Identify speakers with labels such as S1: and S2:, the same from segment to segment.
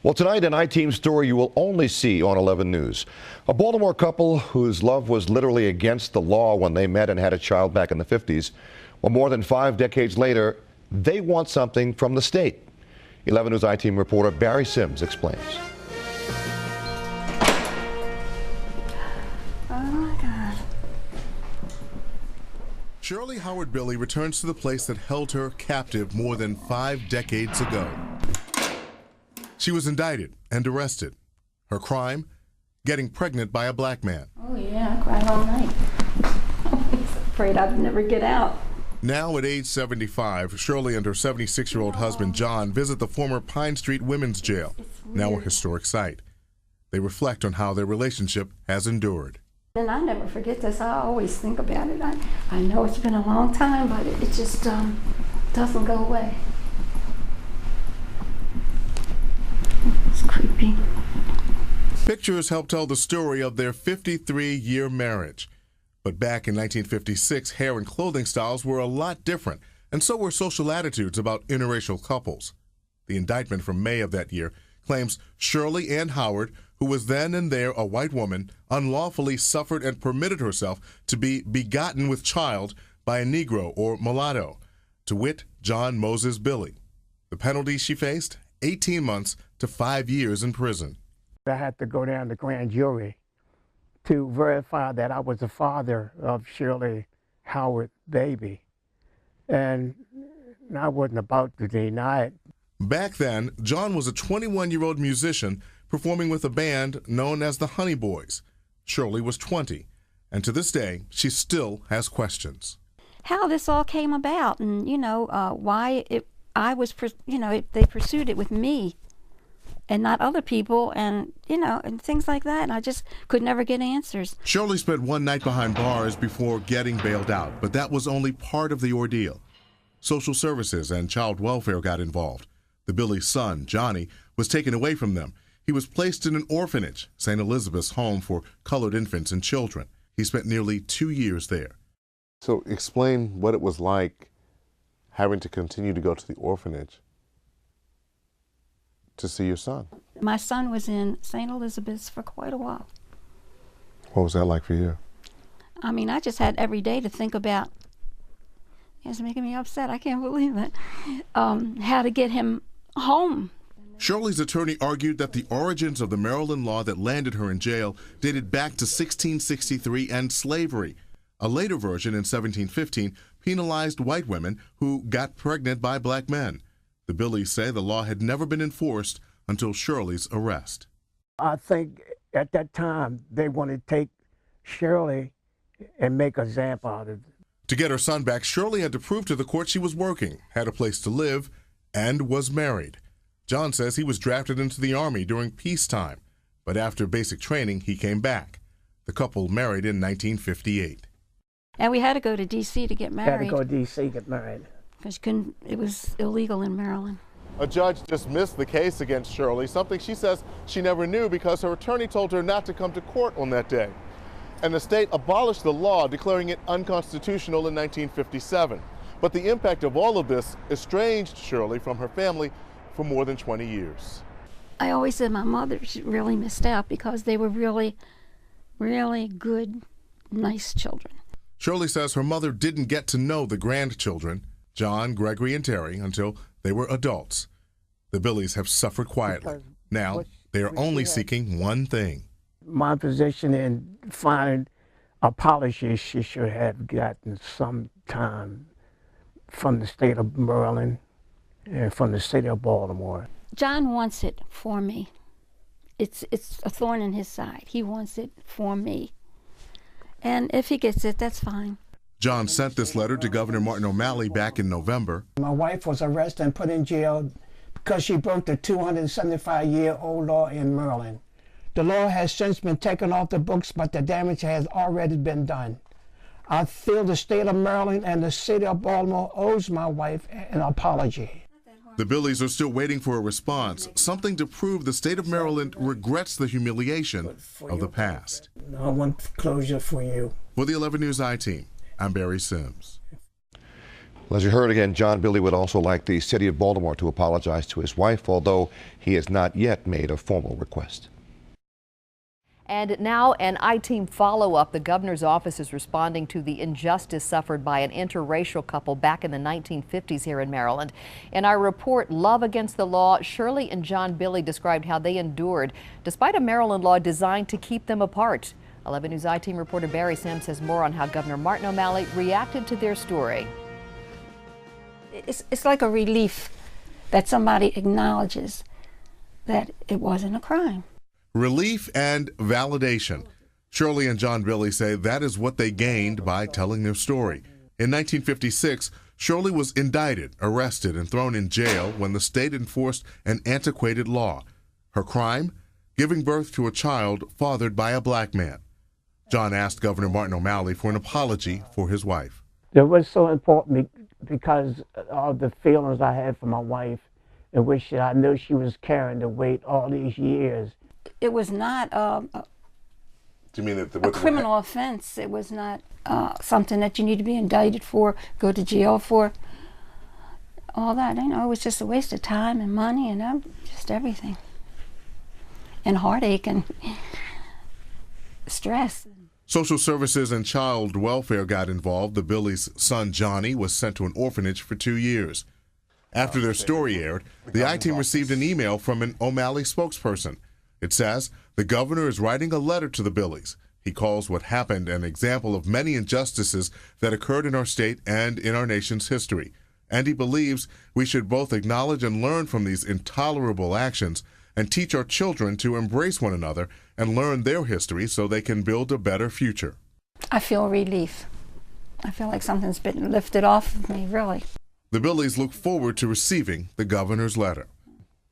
S1: Well, tonight, an I-Team story you will only see on 11 News. A Baltimore couple whose love was literally against the law when they met and had a child back in the 50s. Well, more than 5 decades later, they want something from the state. 11 News I-Team reporter Barry Sims explains.
S2: Oh my God.
S3: Shirley Howard Billy returns to the place that held her captive more than 5 decades ago. She was indicted and arrested. Her crime? Getting pregnant by a black man.
S2: Oh yeah, I cried all night. I was afraid I'd never get out.
S3: Now at age 75, Shirley and her 76-year-old husband John visit the former Pine Street Women's Jail, now a historic site. They reflect on how their relationship has endured.
S2: And I never forget this. I always think about it. I know it's been a long time, but it just doesn't go away. It's creepy.
S3: Pictures help tell the story of their 53-year marriage. But back in 1956, hair and clothing styles were a lot different, and so were social attitudes about interracial couples. The indictment from May of that year claims Shirley Ann Howard, who was then and there a white woman, unlawfully suffered and permitted herself to be begotten with child by a Negro or mulatto, to wit, John Moses Billy. The penalty she faced? 18 months to 5 years in prison.
S4: I had to go down to grand jury to verify that I was the father of Shirley Howard baby. And I wasn't about to deny it.
S3: Back then, John was a 21-year-old musician performing with a band known as the Honey Boys. Shirley was 20, and to this day, she still has questions.
S2: How this all came about, and why they pursued it with me and not other people, and and things like that, and I just could never get answers.
S3: Shirley spent one night behind bars before getting bailed out, but that was only part of the ordeal. Social services and child welfare got involved. The Billy's son, Johnny, was taken away from them. He was placed in an orphanage, St. Elizabeth's home for colored infants and children. He spent nearly 2 years there.
S5: So explain what it was like having to continue to go to the orphanage to see your son.
S2: My son was in St. Elizabeth's for quite a while.
S5: What was that like for you?
S2: I mean, I just had every day to think about, it's making me upset, I can't believe it, how to get him home.
S3: Shirley's attorney argued that the origins of the Maryland law that landed her in jail dated back to 1663 and slavery. A later version in 1715 penalized white women who got pregnant by black men. The Billies say the law had never been enforced until Shirley's arrest.
S4: I think at that time they wanted to take Shirley and make a example out of it.
S3: To get her son back, Shirley had to prove to the court she was working, had a place to live, and was married. John says he was drafted into the Army during peacetime, but after basic training, he came back. The couple married in 1958.
S2: And we had to go to D.C. to get married.
S4: Had to go to D.C. to get married.
S2: Because it was illegal in Maryland.
S5: A judge dismissed the case against Shirley, something she says she never knew because her attorney told her not to come to court on that day. And the state abolished the law, declaring it unconstitutional in 1957. But the impact of all of this estranged Shirley from her family for more than 20 years.
S2: I always said my mother, she really missed out because they were really, really good, nice children.
S3: Shirley says her mother didn't get to know the grandchildren, John, Gregory, and Terry, until they were adults. The Billies have suffered quietly. Now, they are only seeking one thing.
S4: My position in finding apology she should have gotten some time from the state of Maryland and from the city of Baltimore.
S2: John wants it for me. It's a thorn in his side. He wants it for me. And if he gets it, that's fine.
S3: John sent this letter to Governor Martin O'Malley back in November.
S4: My wife was arrested and put in jail because she broke the 275-year-old law in Maryland. The law has since been taken off the books, but the damage has already been done. I feel the state of Maryland and the city of Baltimore owes my wife an apology.
S3: The Billies are still waiting for a response, something to prove the state of Maryland regrets the humiliation of the past.
S4: I want closure for you.
S3: For the 11 News I-Team, I'm Barry Sims.
S1: Well, as you heard again, John Billy would also like the city of Baltimore to apologize to his wife, although he has not yet made a formal request.
S6: And now an I-Team follow-up. The governor's office is responding to the injustice suffered by an interracial couple back in the 1950s here in Maryland. In our report, Love Against the Law, Shirley and John Billy described how they endured despite a Maryland law designed to keep them apart. 11 News I-Team reporter Barry Sims has more on how Governor Martin O'Malley reacted to their story.
S2: It's like a relief that somebody acknowledges that it wasn't a crime.
S3: Relief and validation. Shirley and John Billy say that is what they gained by telling their story. In 1956, Shirley was indicted, arrested, and thrown in jail when the state enforced an antiquated law. Her crime? Giving birth to a child fathered by a black man. John asked Governor Martin O'Malley for an apology for his wife.
S4: It was so important because of the feelings I had for my wife, in which I knew she was carrying the weight all these years.
S2: It was not a criminal offense. It was not something that you need to be indicted for, go to jail for, all that. You know, it was just a waste of time and money and just everything. And heartache and stress.
S3: Social services and child welfare got involved. The Billy's son, Johnny, was sent to an orphanage for 2 years. After their story aired, the I-Team received an email from an O'Malley spokesperson. It says, the governor is writing a letter to the Billies. He calls what happened an example of many injustices that occurred in our state and in our nation's history. And he believes we should both acknowledge and learn from these intolerable actions and teach our children to embrace one another and learn their history so they can build a better future.
S2: I feel relief. I feel like something's been lifted off of me, really.
S3: The Billies look forward to receiving the governor's letter.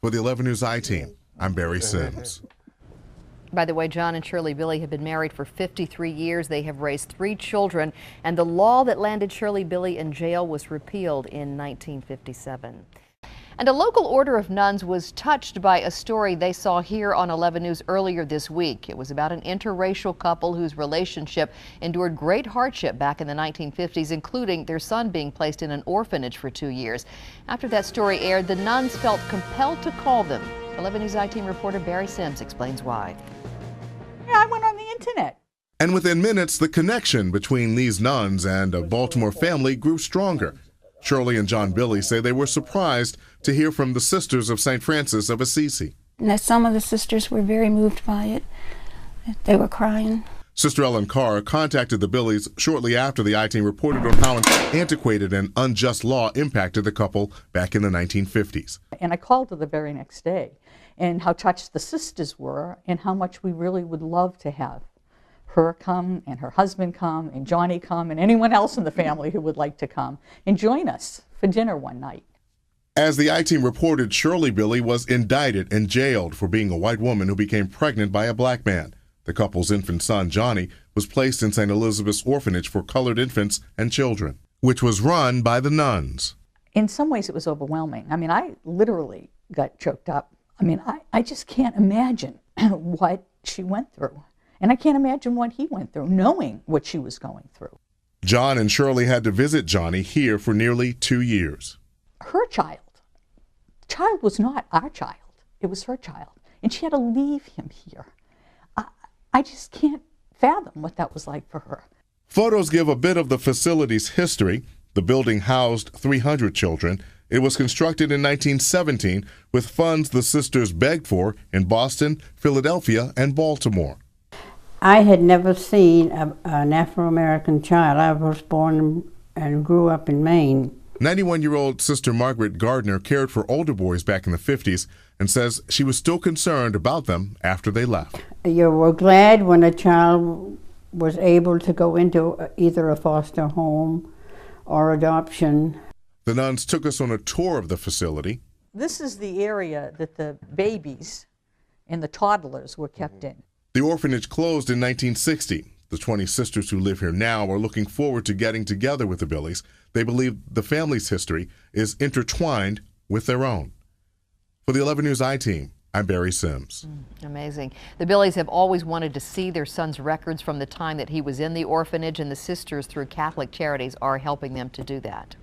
S3: For the 11 News I-Team, I'm Barry Sims.
S6: By the way, John and Shirley Billy have been married for 53 years. They have raised 3 children, and the law that landed Shirley Billy in jail was repealed in 1957. And a local order of nuns was touched by a story they saw here on 11 News earlier this week. It was about an interracial couple whose relationship endured great hardship back in the 1950s, including their son being placed in an orphanage for 2 years. After that story aired, the nuns felt compelled to call them. 11 News I-Team reporter Barry Sims explains why.
S7: Yeah, I went on the internet.
S3: And within minutes, the connection between these nuns and a Baltimore family grew stronger. Shirley and John Billy say they were surprised to hear from the Sisters of St. Francis of Assisi.
S2: And some of the sisters were very moved by it. They were crying.
S3: Sister Ellen Carr contacted the Billies shortly after the I-Team reported on how an antiquated and unjust law impacted the couple back in the 1950s.
S7: And I called her the very next day, and how touched the sisters were and how much we really would love to have her come and her husband come and Johnny come and anyone else in the family who would like to come and join us for dinner one night.
S3: As the I-Team reported, Shirley Billy was indicted and jailed for being a white woman who became pregnant by a black man. The couple's infant son, Johnny, was placed in St. Elizabeth's Orphanage for Colored Infants and Children, which was run by the nuns.
S7: In some ways it was overwhelming. I mean, I literally got choked up. I mean, I just can't imagine what she went through. And I can't imagine what he went through, knowing what she was going through.
S3: John and Shirley had to visit Johnny here for nearly 2 years.
S7: Her child. The child was not our child. It was her child. And she had to leave him here. I just can't fathom what that was like for her.
S3: Photos give a bit of the facility's history. The building housed 300 children. It was constructed in 1917 with funds the sisters begged for in Boston, Philadelphia, and Baltimore.
S8: I had never seen an Afro-American child. I was born and grew up in Maine.
S3: 91-year-old Sister Margaret Gardner cared for older boys back in the 50s and says she was still concerned about them after they left.
S8: You were glad when a child was able to go into either a foster home or adoption.
S3: The nuns took us on a tour of the facility.
S7: This is the area that the babies and the toddlers were kept in.
S3: The orphanage closed in 1960. The 20 sisters who live here now are looking forward to getting together with the Billies. They believe the family's history is intertwined with their own. For the 11 News I-Team, I'm Barry Sims.
S6: Amazing. The Billies have always wanted to see their son's records from the time that he was in the orphanage, and the sisters, through Catholic Charities, are helping them to do that.